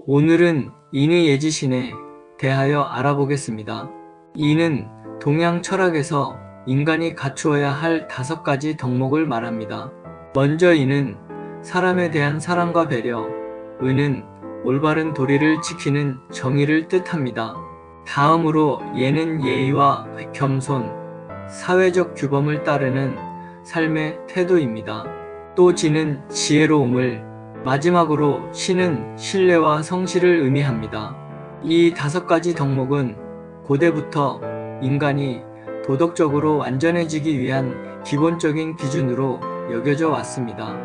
오늘은 인의 예지신에 대하여 알아보겠습니다. 인은 동양 철학에서 인간이 갖추어야 할 5가지 덕목을 말합니다. 먼저 인은 사람에 대한 사랑과 배려, 은은 올바른 도리를 지키는 정의를 뜻합니다. 다음으로 예는 예의와 겸손, 사회적 규범을 따르는 삶의 태도입니다. 또 지는 지혜로움을, 마지막으로 신은 신뢰와 성실을 의미합니다. 이 5가지 덕목은 고대부터 인간이 도덕적으로 완전해지기 위한 기본적인 기준으로 여겨져 왔습니다.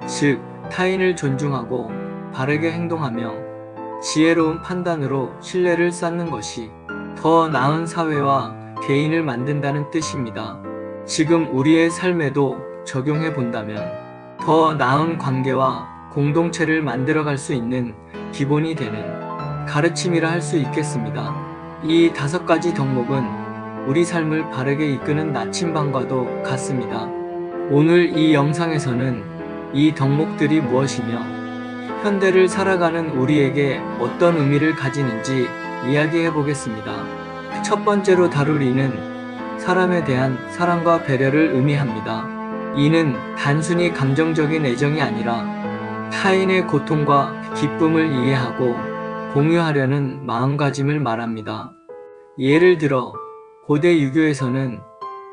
즉, 타인을 존중하고 바르게 행동하며 지혜로운 판단으로 신뢰를 쌓는 것이 더 나은 사회와 개인을 만든다는 뜻입니다. 지금 우리의 삶에도 적용해 본다면 더 나은 관계와 공동체를 만들어갈 수 있는 기본이 되는 가르침이라 할 수 있겠습니다. 이 5가지 덕목은 우리 삶을 바르게 이끄는 나침반과도 같습니다. 오늘 이 영상에서는 이 덕목들이 무엇이며 현대를 살아가는 우리에게 어떤 의미를 가지는지 이야기해 보겠습니다. 첫 번째로 다룰 이는 사람에 대한 사랑과 배려를 의미합니다. 이는 단순히 감정적인 애정이 아니라 타인의 고통과 기쁨을 이해하고 공유하려는 마음가짐을 말합니다. 예를 들어 고대 유교에서는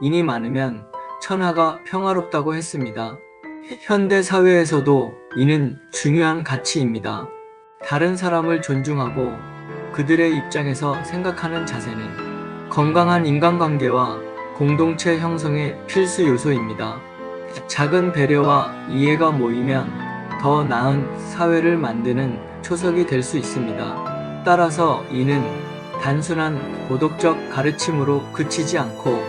인이 많으면 천하가 평화롭다고 했습니다. 현대 사회에서도 인은 중요한 가치입니다. 다른 사람을 존중하고 그들의 입장에서 생각하는 자세는 건강한 인간관계와 공동체 형성의 필수 요소입니다. 작은 배려와 이해가 모이면 더 나은 사회를 만드는 초석이 될 수 있습니다. 따라서 이는 단순한 도덕적 가르침으로 그치지 않고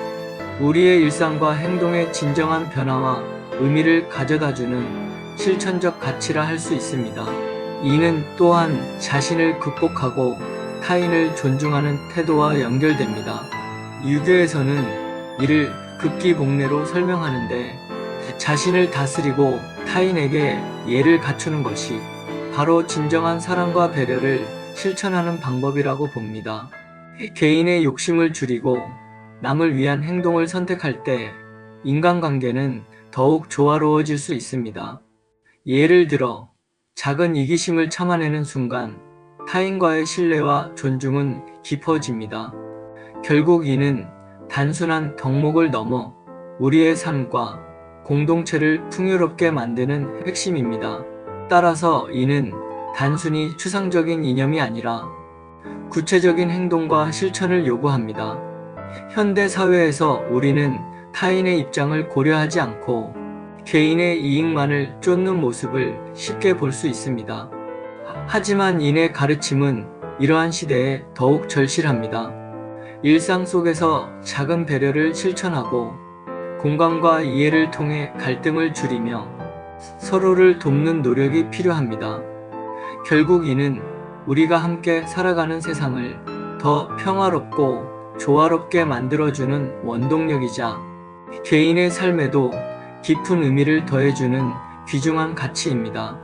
우리의 일상과 행동의 진정한 변화와 의미를 가져다주는 실천적 가치라 할 수 있습니다. 이는 또한 자신을 극복하고 타인을 존중하는 태도와 연결됩니다. 유교에서는 이를 극기복례로 설명하는데 자신을 다스리고 타인에게 예를 갖추는 것이 바로 진정한 사랑과 배려를 실천하는 방법이라고 봅니다. 개인의 욕심을 줄이고 남을 위한 행동을 선택할 때 인간관계는 더욱 조화로워질 수 있습니다. 예를 들어 작은 이기심을 참아내는 순간 타인과의 신뢰와 존중은 깊어집니다. 결국 이는 단순한 덕목을 넘어 우리의 삶과 공동체를 풍요롭게 만드는 핵심입니다. 따라서 이는 단순히 추상적인 이념이 아니라 구체적인 행동과 실천을 요구합니다. 현대 사회에서 우리는 타인의 입장을 고려하지 않고 개인의 이익만을 쫓는 모습을 쉽게 볼 수 있습니다. 하지만 인의 가르침은 이러한 시대에 더욱 절실합니다. 일상 속에서 작은 배려를 실천하고 공감과 이해를 통해 갈등을 줄이며 서로를 돕는 노력이 필요합니다. 결국 이는 우리가 함께 살아가는 세상을 더 평화롭고 조화롭게 만들어주는 원동력이자 개인의 삶에도 깊은 의미를 더해주는 귀중한 가치입니다.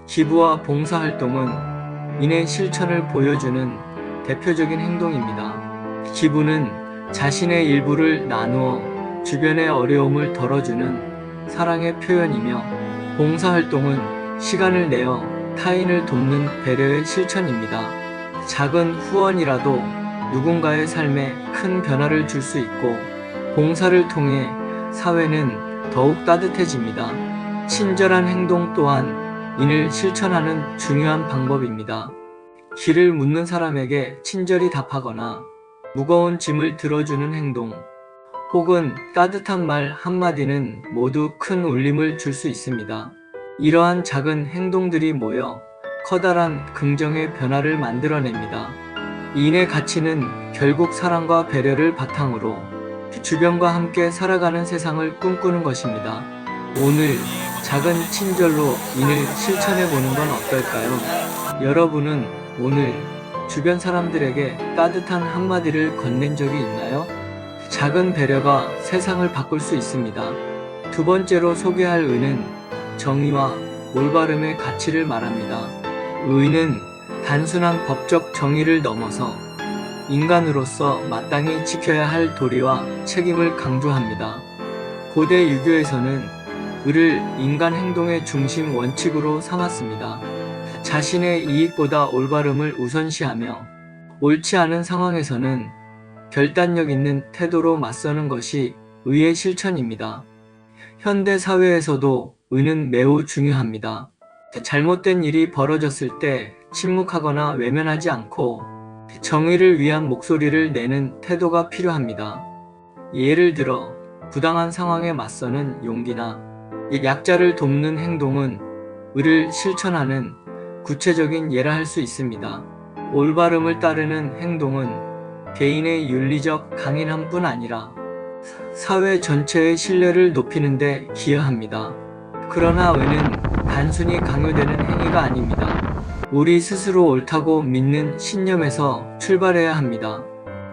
기부와 봉사활동은 인의 실천을 보여주는 대표적인 행동입니다. 기부는 자신의 일부를 나누어 주변의 어려움을 덜어주는 사랑의 표현이며 봉사활동은 시간을 내어 타인을 돕는 배려의 실천입니다. 작은 후원이라도 누군가의 삶에 큰 변화를 줄 수 있고 봉사를 통해 사회는 더욱 따뜻해집니다. 친절한 행동 또한 인을 실천하는 중요한 방법입니다. 길을 묻는 사람에게 친절히 답하거나 무거운 짐을 들어주는 행동, 혹은 따뜻한 말 한마디는 모두 큰 울림을 줄 수 있습니다. 이러한 작은 행동들이 모여 커다란 긍정의 변화를 만들어냅니다. 인의 가치는 결국 사랑과 배려를 바탕으로 주변과 함께 살아가는 세상을 꿈꾸는 것입니다. 오늘 작은 친절로 인을 실천해보는 건 어떨까요? 여러분은 오늘 주변 사람들에게 따뜻한 한마디를 건넨 적이 있나요? 작은 배려가 세상을 바꿀 수 있습니다. 두 번째로 소개할 의는 정의와 올바름의 가치를 말합니다. 의는 단순한 법적 정의를 넘어서 인간으로서 마땅히 지켜야 할 도리와 책임을 강조합니다. 고대 유교에서는 을을 인간 행동의 중심 원칙으로 삼았습니다. 자신의 이익보다 올바름을 우선시하며 옳지 않은 상황에서는 결단력 있는 태도로 맞서는 것이 의의 실천입니다. 현대 사회에서도 의는 매우 중요합니다. 잘못된 일이 벌어졌을 때 침묵하거나 외면하지 않고 정의를 위한 목소리를 내는 태도가 필요합니다. 예를 들어 부당한 상황에 맞서는 용기나 약자를 돕는 행동은 의를 실천하는 구체적인 예라 할 수 있습니다. 올바름을 따르는 행동은 개인의 윤리적 강인함뿐 아니라 사회 전체의 신뢰를 높이는 데 기여합니다. 그러나 의는 단순히 강요되는 행위가 아닙니다. 우리 스스로 옳다고 믿는 신념에서 출발해야 합니다.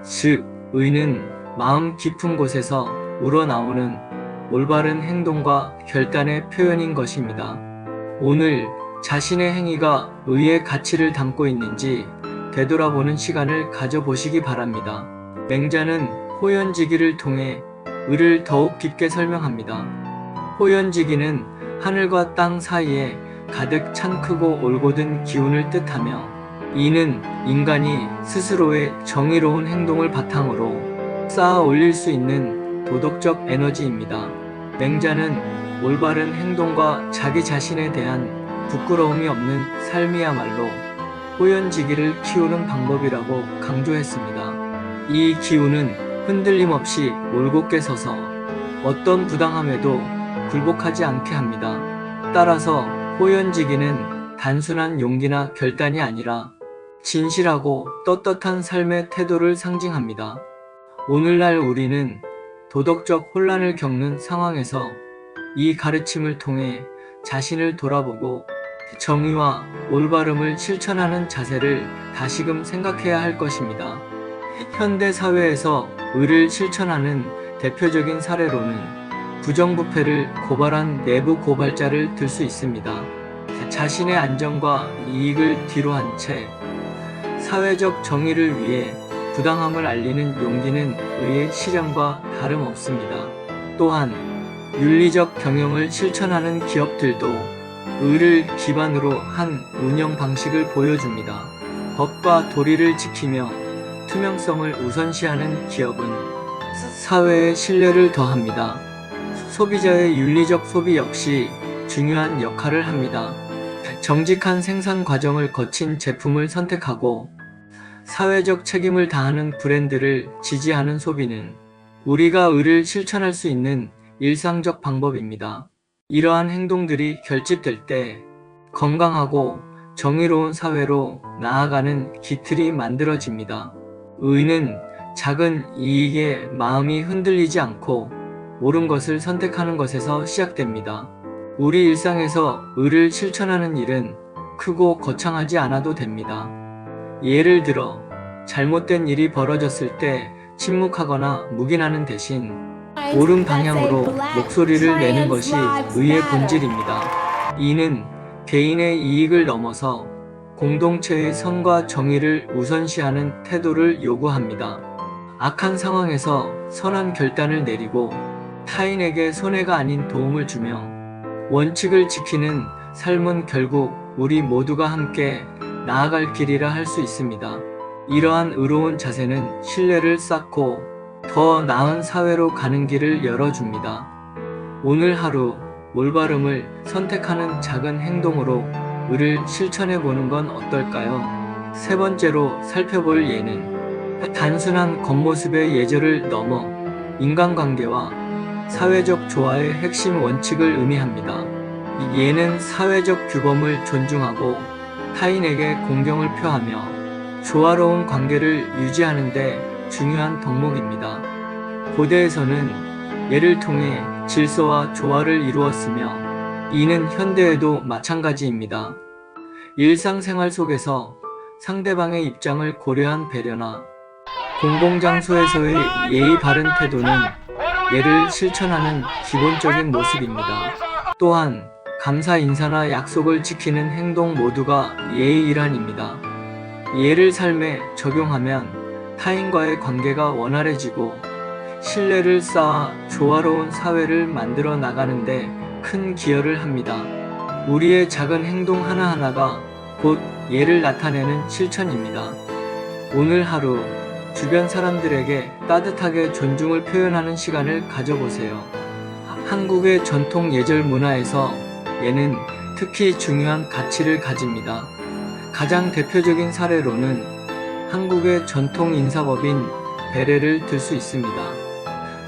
즉, 의는 마음 깊은 곳에서 우러나오는 올바른 행동과 결단의 표현인 것입니다. 오늘 자신의 행위가 의의 가치를 담고 있는지 되돌아보는 시간을 가져보시기 바랍니다. 맹자는 호연지기를 통해 의를 더욱 깊게 설명합니다. 호연지기는 하늘과 땅 사이에 가득 찬 크고 올곧은 기운을 뜻하며, 이는 인간이 스스로의 정의로운 행동을 바탕으로 쌓아 올릴 수 있는 도덕적 에너지입니다. 맹자는 올바른 행동과 자기 자신에 대한 부끄러움이 없는 삶이야말로 호연지기를 키우는 방법이라고 강조했습니다. 이 기운은 흔들림 없이 올곧게 서서 어떤 부당함에도 굴복하지 않게 합니다. 따라서 호연지기는 단순한 용기나 결단이 아니라 진실하고 떳떳한 삶의 태도를 상징합니다. 오늘날 우리는 도덕적 혼란을 겪는 상황에서 이 가르침을 통해 자신을 돌아보고 정의와 올바름을 실천하는 자세를 다시금 생각해야 할 것입니다. 현대 사회에서 의를 실천하는 대표적인 사례로는 부정부패를 고발한 내부 고발자를 들 수 있습니다. 자신의 안전과 이익을 뒤로한 채 사회적 정의를 위해 부당함을 알리는 용기는 의의 실현과 다름없습니다. 또한 윤리적 경영을 실천하는 기업들도 의를 기반으로 한 운영 방식을 보여줍니다. 법과 도리를 지키며 투명성을 우선시하는 기업은 사회의 신뢰를 더합니다. 소비자의 윤리적 소비 역시 중요한 역할을 합니다. 정직한 생산 과정을 거친 제품을 선택하고 사회적 책임을 다하는 브랜드를 지지하는 소비는 우리가 의를 실천할 수 있는 일상적 방법입니다. 이러한 행동들이 결집될 때 건강하고 정의로운 사회로 나아가는 기틀이 만들어집니다. 의는 작은 이익에 마음이 흔들리지 않고 옳은 것을 선택하는 것에서 시작됩니다. 우리 일상에서 의를 실천하는 일은 크고 거창하지 않아도 됩니다. 예를 들어 잘못된 일이 벌어졌을 때 침묵하거나 묵인하는 대신 옳은 방향으로 목소리를 내는 것이 의의 본질입니다. 이는 개인의 이익을 넘어서 공동체의 선과 정의를 우선시하는 태도를 요구합니다. 악한 상황에서 선한 결단을 내리고 타인에게 손해가 아닌 도움을 주며 원칙을 지키는 삶은 결국 우리 모두가 함께 나아갈 길이라 할 수 있습니다. 이러한 의로운 자세는 신뢰를 쌓고 더 나은 사회로 가는 길을 열어줍니다. 오늘 하루 올바름을 선택하는 작은 행동으로 의를 실천해 보는 건 어떨까요? 세 번째로 살펴볼 예는 단순한 겉모습의 예절을 넘어 인간관계와 사회적 조화의 핵심 원칙을 의미합니다. 이 예는 사회적 규범을 존중하고 타인에게 공경을 표하며 조화로운 관계를 유지하는 데 중요한 덕목입니다. 고대에서는 예를 통해 질서와 조화를 이루었으며 이는 현대에도 마찬가지입니다. 일상생활 속에서 상대방의 입장을 고려한 배려나 공공장소에서의 예의 바른 태도는 예를 실천하는 기본적인 모습입니다. 또한 감사 인사나 약속을 지키는 행동 모두가 예의 일환입니다. 예를 삶에 적용하면 타인과의 관계가 원활해지고 신뢰를 쌓아 조화로운 사회를 만들어 나가는데 큰 기여를 합니다. 우리의 작은 행동 하나하나가 곧 예를 나타내는 실천입니다. 오늘 하루 주변 사람들에게 따뜻하게 존중을 표현하는 시간을 가져보세요. 한국의 전통 예절 문화에서 예는 특히 중요한 가치를 가집니다. 가장 대표적인 사례로는 한국의 전통 인사법인 베레를 들 수 있습니다.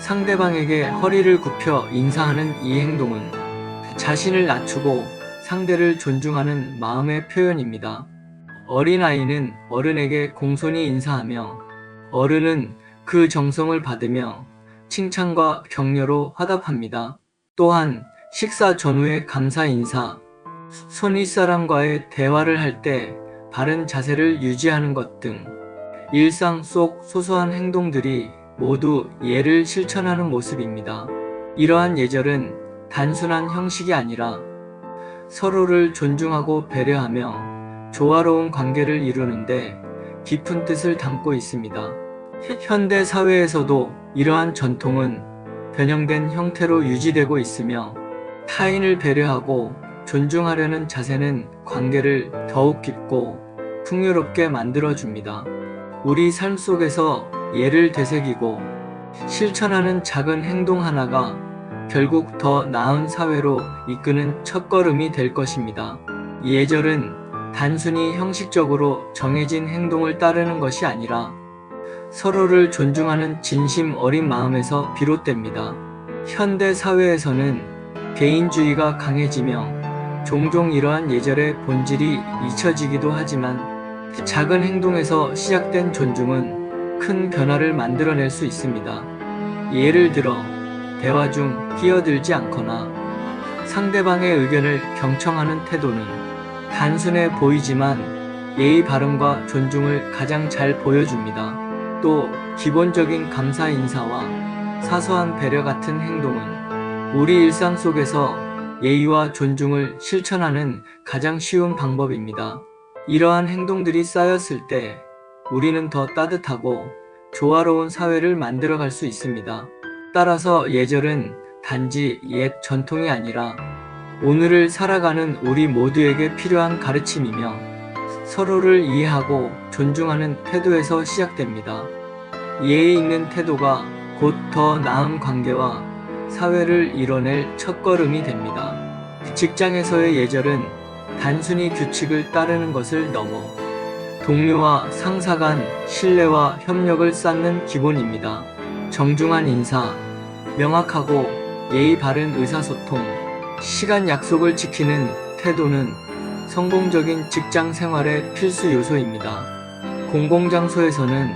상대방에게 허리를 굽혀 인사하는 이 행동은 자신을 낮추고 상대를 존중하는 마음의 표현입니다. 어린아이는 어른에게 공손히 인사하며 어른은 그 정성을 받으며 칭찬과 격려로 화답합니다. 또한 식사 전후의 감사 인사, 손윗사람과의 대화를 할 때 바른 자세를 유지하는 것 등 일상 속 소소한 행동들이 모두 예를 실천하는 모습입니다. 이러한 예절은 단순한 형식이 아니라 서로를 존중하고 배려하며 조화로운 관계를 이루는데 깊은 뜻을 담고 있습니다. 현대 사회에서도 이러한 전통은 변형된 형태로 유지되고 있으며 타인을 배려하고 존중하려는 자세는 관계를 더욱 깊고 풍요롭게 만들어줍니다. 우리 삶 속에서 예를 되새기고 실천하는 작은 행동 하나가 결국 더 나은 사회로 이끄는 첫걸음이 될 것입니다. 예절은 단순히 형식적으로 정해진 행동을 따르는 것이 아니라 서로를 존중하는 진심 어린 마음에서 비롯됩니다. 현대 사회에서는 개인주의가 강해지며 종종 이러한 예절의 본질이 잊혀지기도 하지만 작은 행동에서 시작된 존중은 큰 변화를 만들어낼 수 있습니다. 예를 들어 대화 중 끼어들지 않거나 상대방의 의견을 경청하는 태도는 단순해 보이지만 예의 바름과 존중을 가장 잘 보여줍니다. 또 기본적인 감사 인사와 사소한 배려 같은 행동은 우리 일상 속에서 예의와 존중을 실천하는 가장 쉬운 방법입니다. 이러한 행동들이 쌓였을 때 우리는 더 따뜻하고 조화로운 사회를 만들어갈 수 있습니다. 따라서 예절은 단지 옛 전통이 아니라 오늘을 살아가는 우리 모두에게 필요한 가르침이며 서로를 이해하고 존중하는 태도에서 시작됩니다. 예의 있는 태도가 곧 더 나은 관계와 사회를 이뤄낼 첫걸음이 됩니다. 직장에서의 예절은 단순히 규칙을 따르는 것을 넘어 동료와 상사 간 신뢰와 협력을 쌓는 기본입니다. 정중한 인사, 명확하고 예의 바른 의사소통, 시간 약속을 지키는 태도는 성공적인 직장 생활의 필수 요소입니다. 공공장소에서는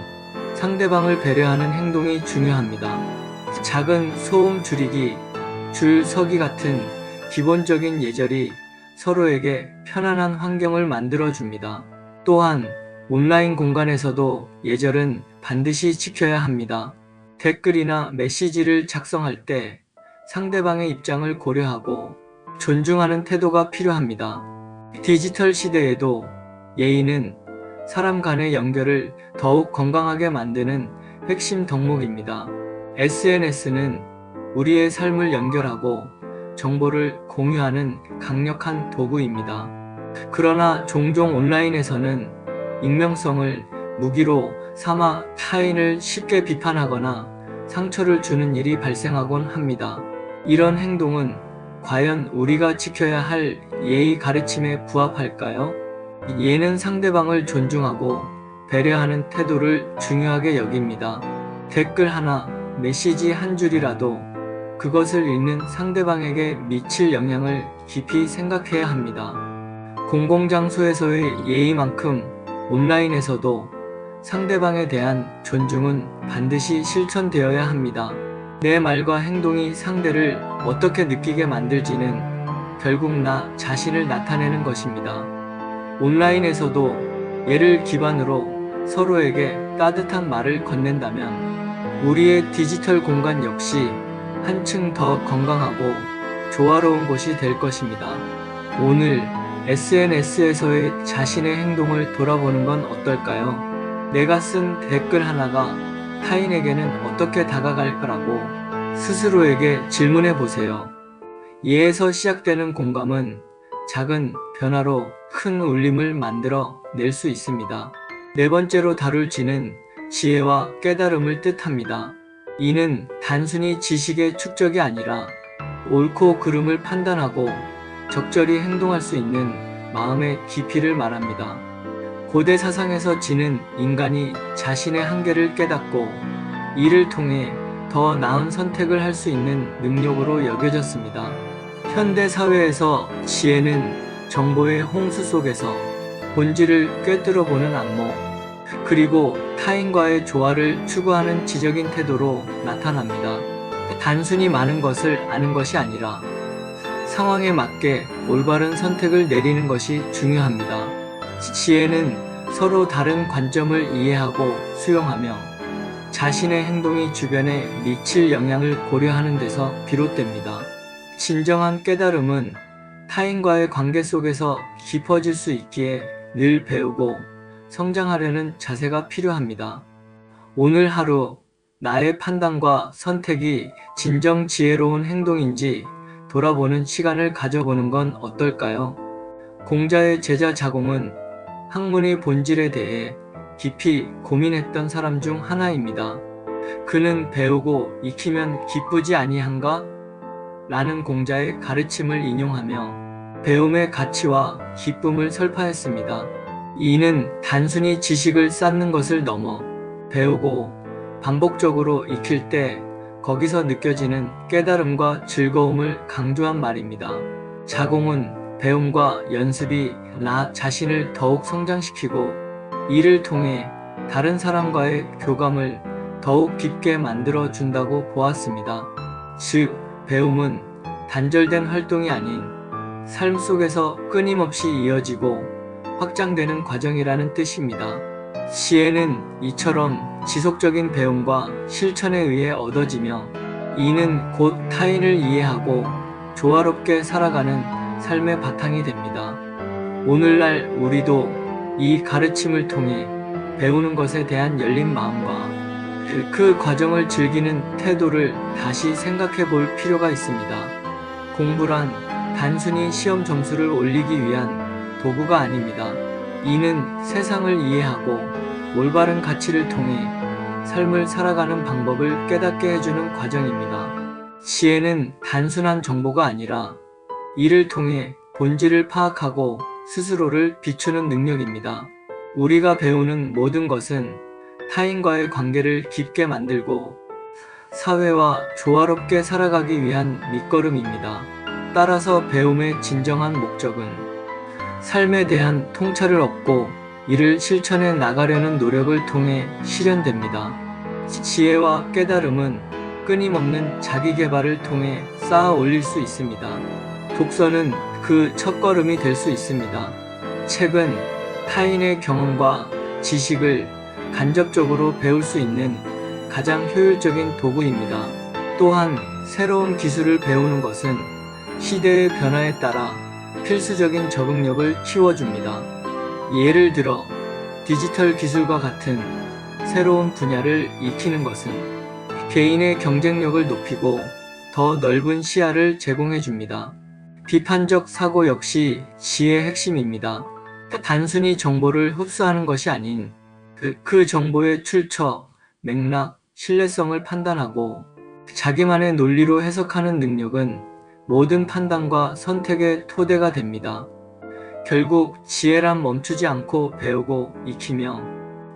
상대방을 배려하는 행동이 중요합니다. 작은 소음 줄이기, 줄 서기 같은 기본적인 예절이 서로에게 편안한 환경을 만들어줍니다. 또한 온라인 공간에서도 예절은 반드시 지켜야 합니다. 댓글이나 메시지를 작성할 때 상대방의 입장을 고려하고 존중하는 태도가 필요합니다. 디지털 시대에도 예의는 사람 간의 연결을 더욱 건강하게 만드는 핵심 덕목입니다. SNS는 우리의 삶을 연결하고 정보를 공유하는 강력한 도구입니다. 그러나 종종 온라인에서는 익명성을 무기로 삼아 타인을 쉽게 비판하거나 상처를 주는 일이 발생하곤 합니다. 이런 행동은 과연 우리가 지켜야 할 예의 가르침에 부합할까요? 예는 상대방을 존중하고 배려하는 태도를 중요하게 여깁니다. 댓글 하나, 메시지 한 줄이라도 그것을 읽는 상대방에게 미칠 영향을 깊이 생각해야 합니다. 공공장소에서의 예의만큼 온라인에서도 상대방에 대한 존중은 반드시 실천되어야 합니다. 내 말과 행동이 상대를 어떻게 느끼게 만들지는 결국 나 자신을 나타내는 것입니다. 온라인에서도 예를 기반으로 서로에게 따뜻한 말을 건넨다면 우리의 디지털 공간 역시 한층 더 건강하고 조화로운 곳이 될 것입니다. 오늘 SNS에서의 자신의 행동을 돌아보는 건 어떨까요? 내가 쓴 댓글 하나가 타인에게는 어떻게 다가갈 거라고 스스로에게 질문해 보세요. 이에서 시작되는 공감은 작은 변화로 큰 울림을 만들어 낼 수 있습니다. 네 번째로 다룰 지는 지혜와 깨달음을 뜻합니다. 이는 단순히 지식의 축적이 아니라 옳고 그름을 판단하고 적절히 행동할 수 있는 마음의 깊이를 말합니다. 고대 사상에서 지는 인간이 자신의 한계를 깨닫고 이를 통해 더 나은 선택을 할 수 있는 능력으로 여겨졌습니다. 현대 사회에서 지혜는 정보의 홍수 속에서 본질을 꿰뚫어보는 안목, 그리고 타인과의 조화를 추구하는 지적인 태도로 나타납니다. 단순히 많은 것을 아는 것이 아니라 상황에 맞게 올바른 선택을 내리는 것이 중요합니다. 지혜는 서로 다른 관점을 이해하고 수용하며 자신의 행동이 주변에 미칠 영향을 고려하는 데서 비롯됩니다. 진정한 깨달음은 타인과의 관계 속에서 깊어질 수 있기에 늘 배우고 성장하려는 자세가 필요합니다. 오늘 하루 나의 판단과 선택이 진정 지혜로운 행동인지 돌아보는 시간을 가져보는 건 어떨까요? 공자의 제자 자공은 학문의 본질에 대해 깊이 고민했던 사람 중 하나입니다. 그는 배우고 익히면 기쁘지 아니한가? 라는 공자의 가르침을 인용하며 배움의 가치와 기쁨을 설파했습니다. 이는 단순히 지식을 쌓는 것을 넘어 배우고 반복적으로 익힐 때 거기서 느껴지는 깨달음과 즐거움을 강조한 말입니다. 자공은 배움과 연습이 나 자신을 더욱 성장시키고 이를 통해 다른 사람과의 교감을 더욱 깊게 만들어 준다고 보았습니다. 즉, 배움은 단절된 활동이 아닌 삶 속에서 끊임없이 이어지고 확장되는 과정이라는 뜻입니다. 지혜는 이처럼 지속적인 배움과 실천에 의해 얻어지며 이는 곧 타인을 이해하고 조화롭게 살아가는 삶의 바탕이 됩니다. 오늘날 우리도 이 가르침을 통해 배우는 것에 대한 열린 마음과 그 과정을 즐기는 태도를 다시 생각해 볼 필요가 있습니다. 공부란 단순히 시험 점수를 올리기 위한 도구가 아닙니다. 이는 세상을 이해하고 올바른 가치를 통해 삶을 살아가는 방법을 깨닫게 해주는 과정입니다. 지혜는 단순한 정보가 아니라 이를 통해 본질을 파악하고 스스로를 비추는 능력입니다. 우리가 배우는 모든 것은 타인과의 관계를 깊게 만들고 사회와 조화롭게 살아가기 위한 밑거름입니다. 따라서 배움의 진정한 목적은 삶에 대한 통찰을 얻고 이를 실천해 나가려는 노력을 통해 실현됩니다. 지혜와 깨달음은 끊임없는 자기개발을 통해 쌓아 올릴 수 있습니다. 독서는 그 첫걸음이 될 수 있습니다. 책은 타인의 경험과 지식을 간접적으로 배울 수 있는 가장 효율적인 도구입니다. 또한 새로운 기술을 배우는 것은 시대의 변화에 따라 필수적인 적응력을 키워줍니다. 예를 들어 디지털 기술과 같은 새로운 분야를 익히는 것은 개인의 경쟁력을 높이고 더 넓은 시야를 제공해줍니다. 비판적 사고 역시 지혜의 핵심입니다. 단순히 정보를 흡수하는 것이 아닌 그 정보의 출처, 맥락, 신뢰성을 판단하고 자기만의 논리로 해석하는 능력은 모든 판단과 선택의 토대가 됩니다. 결국 지혜란 멈추지 않고 배우고 익히며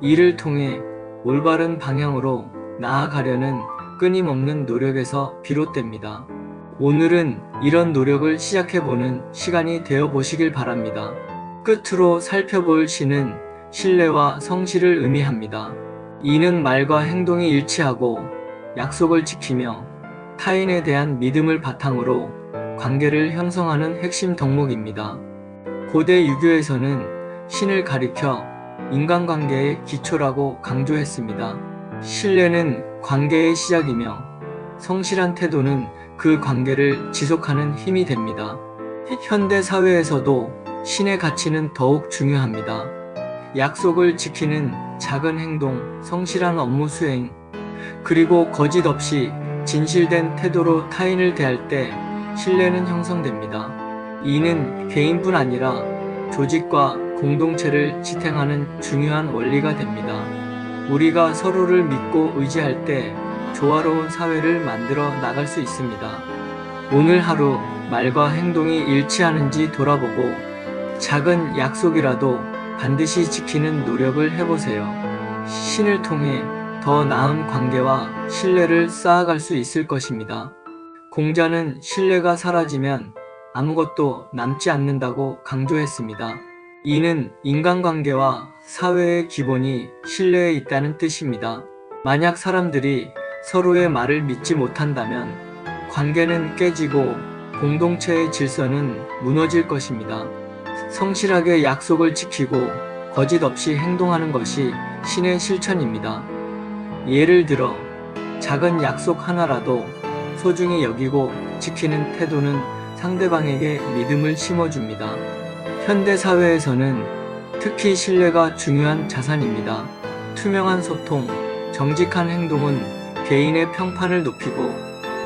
이를 통해 올바른 방향으로 나아가려는 끊임없는 노력에서 비롯됩니다. 오늘은 이런 노력을 시작해보는 시간이 되어보시길 바랍니다. 끝으로 살펴볼 시는 신뢰와 성실을 의미합니다. 이는 말과 행동이 일치하고 약속을 지키며 타인에 대한 믿음을 바탕으로 관계를 형성하는 핵심 덕목입니다. 고대 유교에서는 신을 가리켜 인간관계의 기초라고 강조했습니다. 신뢰는 관계의 시작이며 성실한 태도는 그 관계를 지속하는 힘이 됩니다. 현대 사회에서도 신의 가치는 더욱 중요합니다. 약속을 지키는 작은 행동, 성실한 업무 수행, 그리고 거짓 없이 진실된 태도로 타인을 대할 때 신뢰는 형성됩니다. 이는 개인뿐 아니라 조직과 공동체를 지탱하는 중요한 원리가 됩니다. 우리가 서로를 믿고 의지할 때 조화로운 사회를 만들어 나갈 수 있습니다. 오늘 하루 말과 행동이 일치하는지 돌아보고 작은 약속이라도 반드시 지키는 노력을 해보세요. 신을 통해 더 나은 관계와 신뢰를 쌓아갈 수 있을 것입니다. 공자는 신뢰가 사라지면 아무것도 남지 않는다고 강조했습니다. 이는 인간관계와 사회의 기본이 신뢰에 있다는 뜻입니다. 만약 사람들이 서로의 말을 믿지 못한다면 관계는 깨지고 공동체의 질서는 무너질 것입니다. 성실하게 약속을 지키고 거짓 없이 행동하는 것이 신의 실천입니다. 예를 들어 작은 약속 하나라도 소중히 여기고 지키는 태도는 상대방에게 믿음을 심어줍니다. 현대 사회에서는 특히 신뢰가 중요한 자산입니다. 투명한 소통, 정직한 행동은 개인의 평판을 높이고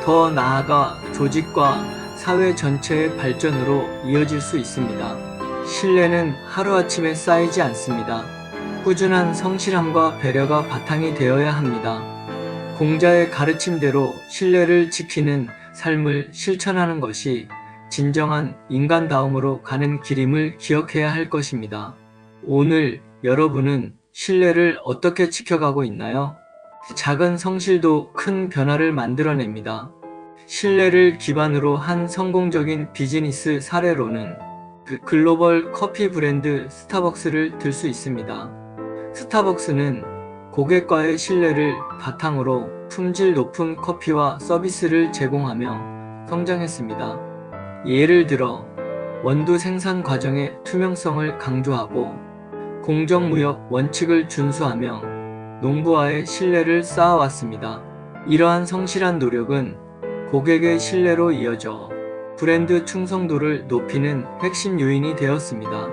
더 나아가 조직과 사회 전체의 발전으로 이어질 수 있습니다. 신뢰는 하루아침에 쌓이지 않습니다. 꾸준한 성실함과 배려가 바탕이 되어야 합니다. 공자의 가르침대로 신뢰를 지키는 삶을 실천하는 것이 진정한 인간다움으로 가는 길임을 기억해야 할 것입니다. 오늘 여러분은 신뢰를 어떻게 지켜가고 있나요? 작은 성실도 큰 변화를 만들어냅니다. 신뢰를 기반으로 한 성공적인 비즈니스 사례로는 글로벌 커피 브랜드 스타벅스를 들 수 있습니다. 스타벅스는 고객과의 신뢰를 바탕으로 품질 높은 커피와 서비스를 제공하며 성장했습니다. 예를 들어 원두 생산 과정의 투명성을 강조하고 공정무역 원칙을 준수하며 농부와의 신뢰를 쌓아왔습니다. 이러한 성실한 노력은 고객의 신뢰로 이어져 브랜드 충성도를 높이는 핵심 요인이 되었습니다.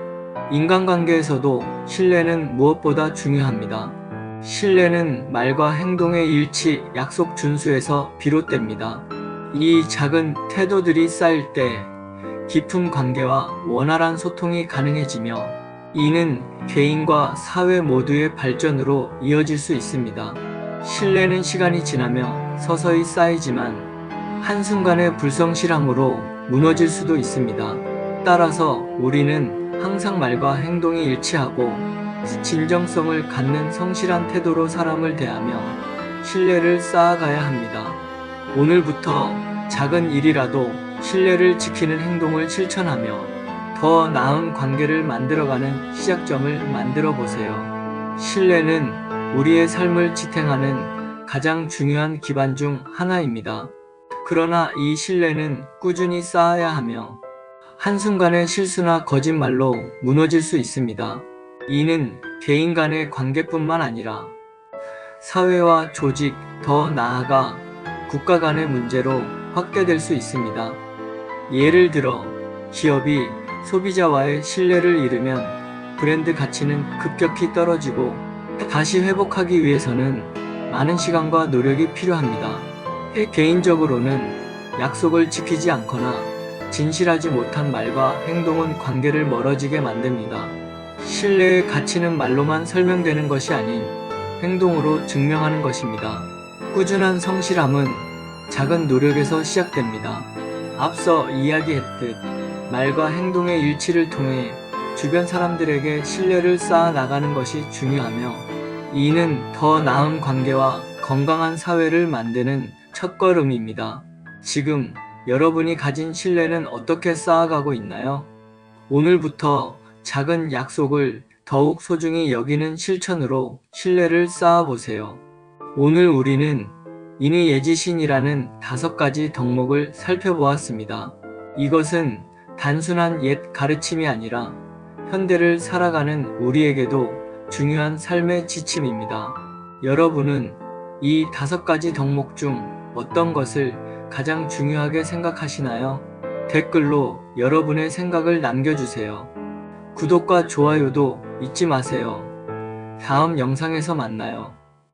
인간관계에서도 신뢰는 무엇보다 중요합니다. 신뢰는 말과 행동의 일치, 약속 준수에서 비롯됩니다. 이 작은 태도들이 쌓일 때 깊은 관계와 원활한 소통이 가능해지며 이는 개인과 사회 모두의 발전으로 이어질 수 있습니다. 신뢰는 시간이 지나며 서서히 쌓이지만 한순간의 불성실함으로 무너질 수도 있습니다. 따라서 우리는 항상 말과 행동이 일치하고 진정성을 갖는 성실한 태도로 사람을 대하며 신뢰를 쌓아가야 합니다. 오늘부터 작은 일이라도 신뢰를 지키는 행동을 실천하며 더 나은 관계를 만들어가는 시작점을 만들어 보세요. 신뢰는 우리의 삶을 지탱하는 가장 중요한 기반 중 하나입니다. 그러나 이 신뢰는 꾸준히 쌓아야 하며 한순간의 실수나 거짓말로 무너질 수 있습니다. 이는 개인 간의 관계뿐만 아니라 사회와 조직, 더 나아가 국가 간의 문제로 확대될 수 있습니다. 예를 들어 기업이 소비자와의 신뢰를 잃으면 브랜드 가치는 급격히 떨어지고 다시 회복하기 위해서는 많은 시간과 노력이 필요합니다. 개인적으로는 약속을 지키지 않거나 진실하지 못한 말과 행동은 관계를 멀어지게 만듭니다. 신뢰의 가치는 말로만 설명되는 것이 아닌 행동으로 증명하는 것입니다. 꾸준한 성실함은 작은 노력에서 시작됩니다. 앞서 이야기했듯 말과 행동의 일치를 통해 주변 사람들에게 신뢰를 쌓아 나가는 것이 중요하며 이는 더 나은 관계와 건강한 사회를 만드는 첫걸음입니다. 지금 여러분이 가진 신뢰는 어떻게 쌓아가고 있나요? 오늘부터 작은 약속을 더욱 소중히 여기는 실천으로 신뢰를 쌓아보세요. 오늘 우리는 인의예지신이라는 5가지 덕목을 살펴보았습니다. 이것은 단순한 옛 가르침이 아니라 현대를 살아가는 우리에게도 중요한 삶의 지침입니다. 여러분은 이 5가지 덕목 중 어떤 것을 가장 중요하게 생각하시나요? 댓글로 여러분의 생각을 남겨주세요. 구독과 좋아요도 잊지 마세요. 다음 영상에서 만나요.